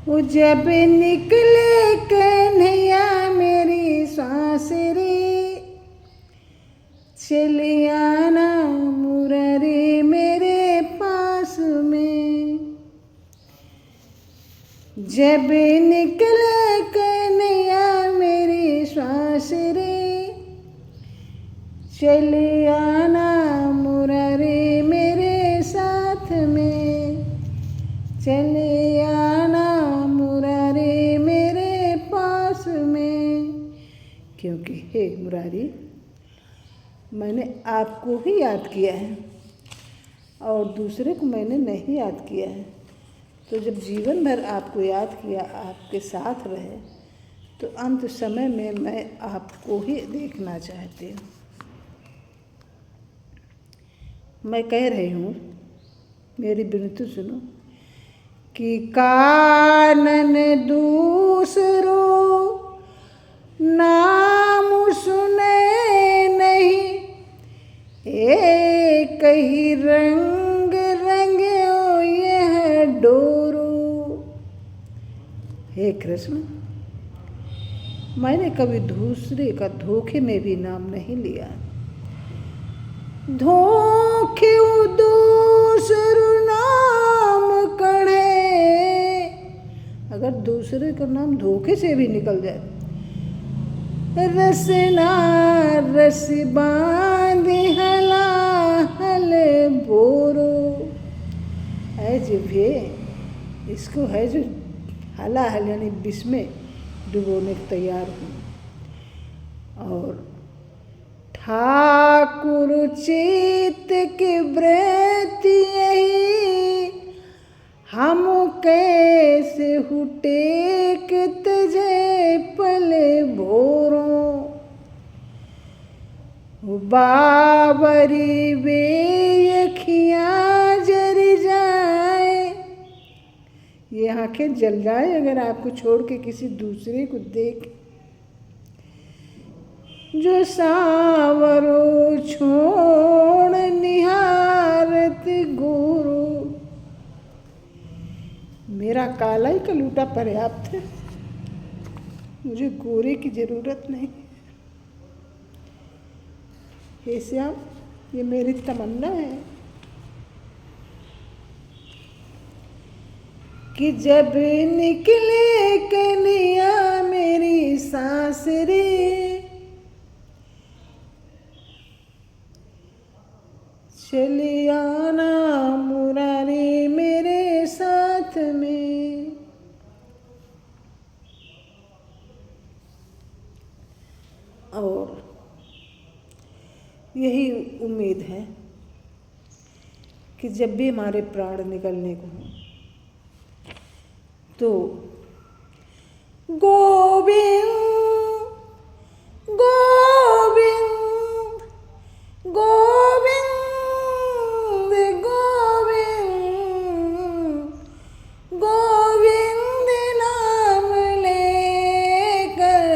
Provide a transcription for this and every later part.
वो जब निकले कन्हैया मेरी सांस रे, चली आना मुरारी मेरे पास में। जब निकले कन्हैया मेरी सांस रे, चली आना मुरारी मेरे साथ में। चली आना मुरारी मेरे पास में। क्योंकि हे मुरारी, मैंने आपको ही याद किया है और दूसरे को मैंने नहीं याद किया है। तो जब जीवन भर आपको याद किया, आपके साथ रहे, तो अंत समय में मैं आपको ही देखना चाहती हूँ। मैं कह रही हूँ, मेरी विनती सुनो कि कानन दूसरो नाम सुने नहीं, एक ही रंग रंगो यह डोरो। हे कृष्ण, मैंने कभी दूसरे का धोखे में भी नाम नहीं लिया। धोखे दूसरो नाम कढ़े, अगर दूसरे का नाम धोखे से भी निकल जाए। रसना रस बांधे हला हल बोरो, है जिभे इसको है जो हला हल यानी विष में डुबोने को तैयार हूँ। और ठाकुर चित के व्रत यही, हम कैसे हुटेक तजे पले भोरों। बाबरी वे अखियाँ जर जाए, ये आँखें जल जाए अगर आपको छोड़ के किसी दूसरे को देख। जो सावरो छोड़ निहारत गुरु, मेरा काला ही कलूटा पर्याप्त है, मुझे गोरे की जरूरत नहीं। हे श्याम, ये मेरी तमन्ना है कि जब निकले कन्हैया मेरी सांस रे, चली आना मुरारी मेरे साथ में। और यही उम्मीद है कि जब भी हमारे प्राण निकलने को हों तो गोविंद गोविंद गोविंद गोविंद गोविंद नाम लेकर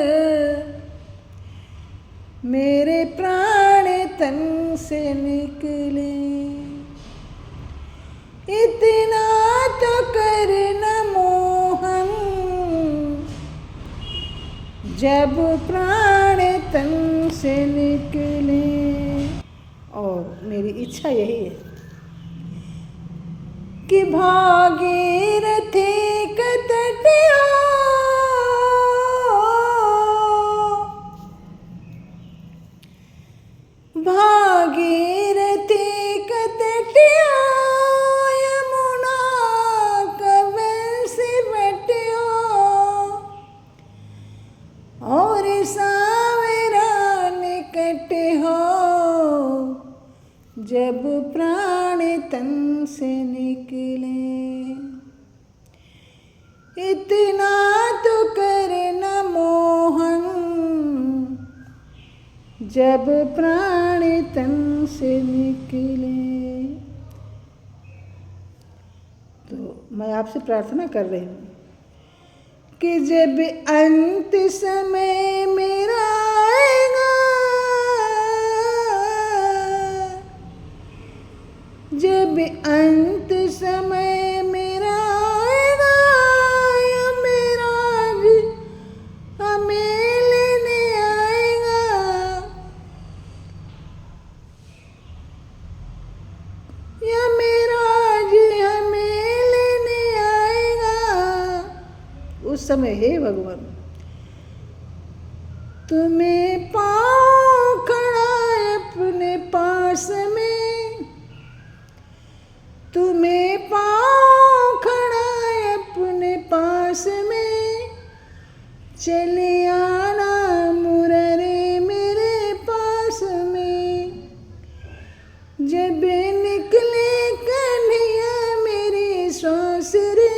मेरे प्राण तन से निकले। इतना तो करना मोहन, जब प्राण तन से निकले। और मेरी इच्छा यही है कि भागीरथी का तट भागीरथी का तट यमुना कवन से बटियो, और सावरा निकट हो जब प्राण तन से निकले। इतना तो करना मोहन, जब प्राण तन से निकले। तो मैं आपसे प्रार्थना कर रही हूँ कि जब अंत समय मेरा आएगा, जब अंत समय मेरा आएगा, समय हे भगवान तुम्हें पाओ खड़ा अपने पास में, तुम्हें पाओ खड़ा अपने पास में, चले आना मुरारे मेरे पास में। जब निकले कन्हैया मेरी सांस रे,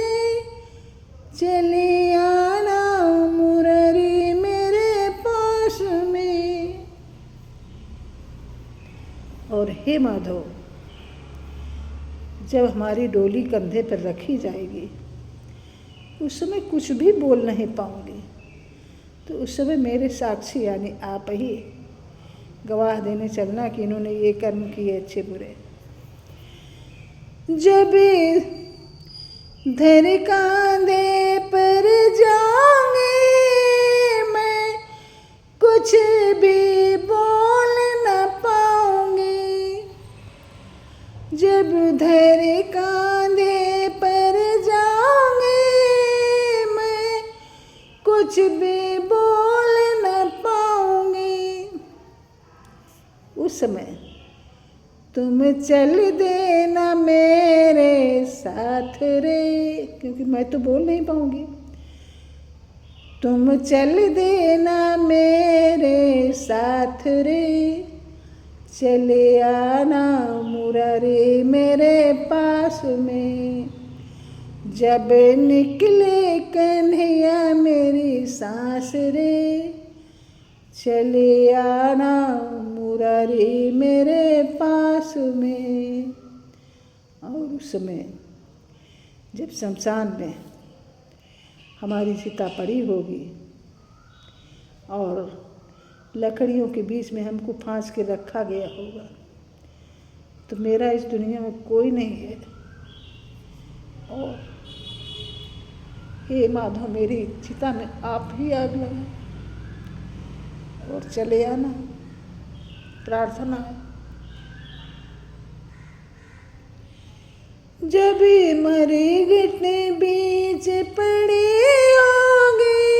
चले आना मुरारी मेरे पास में। और हे माधव, जब हमारी डोली कंधे पर रखी जाएगी उस समय कुछ भी बोल नहीं पाऊंगी, तो उस समय मेरे साक्षी यानी आप ही गवाह देने चलना कि इन्होंने ये कर्म किए अच्छे बुरे। जब धर कांधे पर जाऊंगी मैं, कुछ भी बोल न पाऊंगी। जब धर कांधे पर जाऊंगी मैं, कुछ भी बोल न पाऊंगी। उस समय तुम चल देना मेरे साथ रे, क्योंकि मैं तो बोल नहीं पाऊंगी। तुम चल देना मेरे साथ रे, चले आना मुरारे मेरे पास में। जब निकले कन्हैया मेरी सांस रे, चले आना मुरारी मेरे पास में। और उस समय जब शमशान में हमारी चिता पड़ी होगी और लकड़ियों के बीच में हमको फांस के रखा गया होगा, तो मेरा इस दुनिया में कोई नहीं है। और हे माधव, मेरी चिता में आप ही आग लगा और चले आना, प्रार्थना है। जब मरी घटने बीच पड़ी होगी,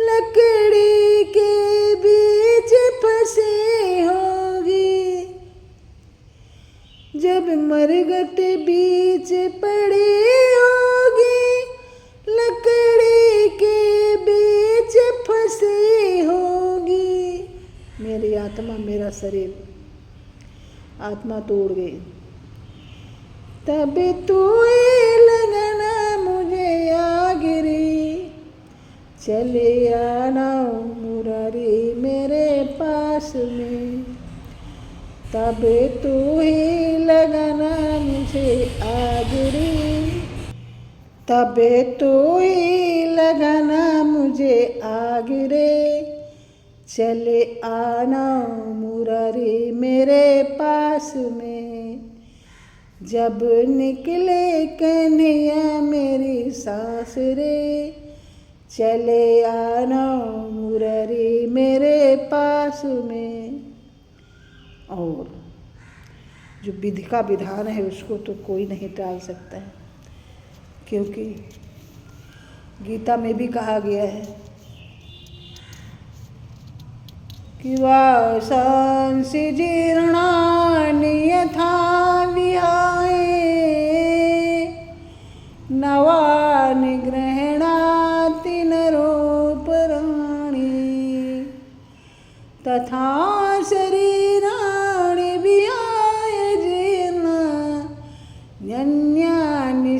लकड़ी के बीच फंसी होगी। जब मरघट बीच पड़ी होगी, लकड़ी के बीच फंसी होगी। मेरी आत्मा, मेरा शरीर, आत्मा तो उड़ गई। तब तू लगना मुझे आगरी, चले आना मुरारी मेरे पास में। तब तू ही लगाना मुझे आगरी, तब तू ही लगाना मुझे आगरे, चले आना मुरारी मेरे पास में। जब निकले कन्हैया मेरी सांस रे, चले आना मुरारी मेरे पास में। और जो विधि का विधान है उसको तो कोई नहीं टाल सकता है, क्योंकि गीता में भी कहा गया है कि वासांसि जीर्णानि यथा विहाय, नवानि गृह्णाति नरोपराणि, तथा शरीराणि विहाय जीर्णान्यानि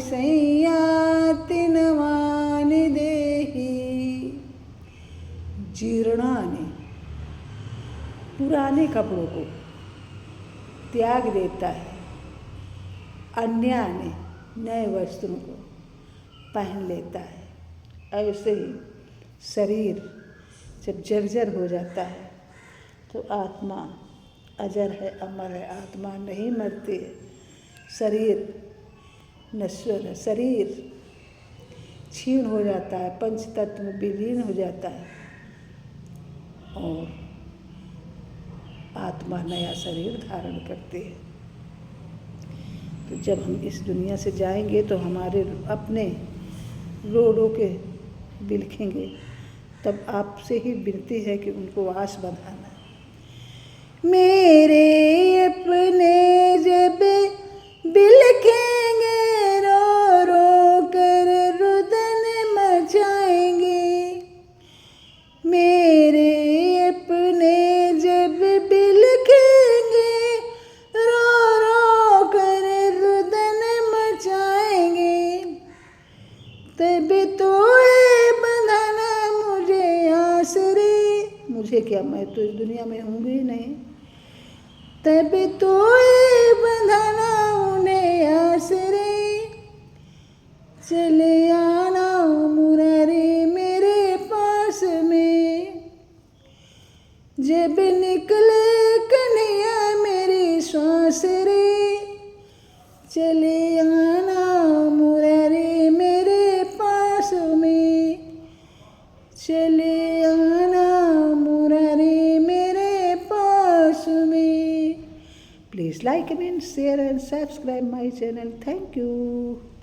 संयाति नवानि देहि। जीर्णानि पुराने कपड़ों को त्याग देता है, अन्यान्य नए वस्त्रों को पहन लेता है। ऐसे ही शरीर जब जर्जर हो जाता है तो आत्मा अजर है, अमर है, आत्मा नहीं मरती है। शरीर नश्वर है, शरीर क्षीण हो जाता है, पंच तत्व में विलीन हो जाता है और आत्मा नया शरीर धारण करती है। तो जब हम इस दुनिया से जाएंगे तो हमारे अपने रो रो के बिलखेंगे, तब आपसे ही विनती है कि उनको आस बंधाना। मेरे अपने जब बिलखेंगे, रो रो कर रुदन मचाएंगे। मेरे अपने जब बिलखेंगे, रो रो कर रुदन मचाएंगे। तब तो है बंधाना मुझे आसरे, मुझे क्या, मैं तो इस दुनिया में हूँगी ही नहीं। तब तो है बंधाना उन्हें आसरे, चले आना मुरारे मेरे पास में। जब निकले कन्हैया मेरी श्वास रे, चले आना मुरारे मेरे पास में। चले आना मुरारे मेरे पास में। Please like, comment, share and subscribe my channel. Thank you.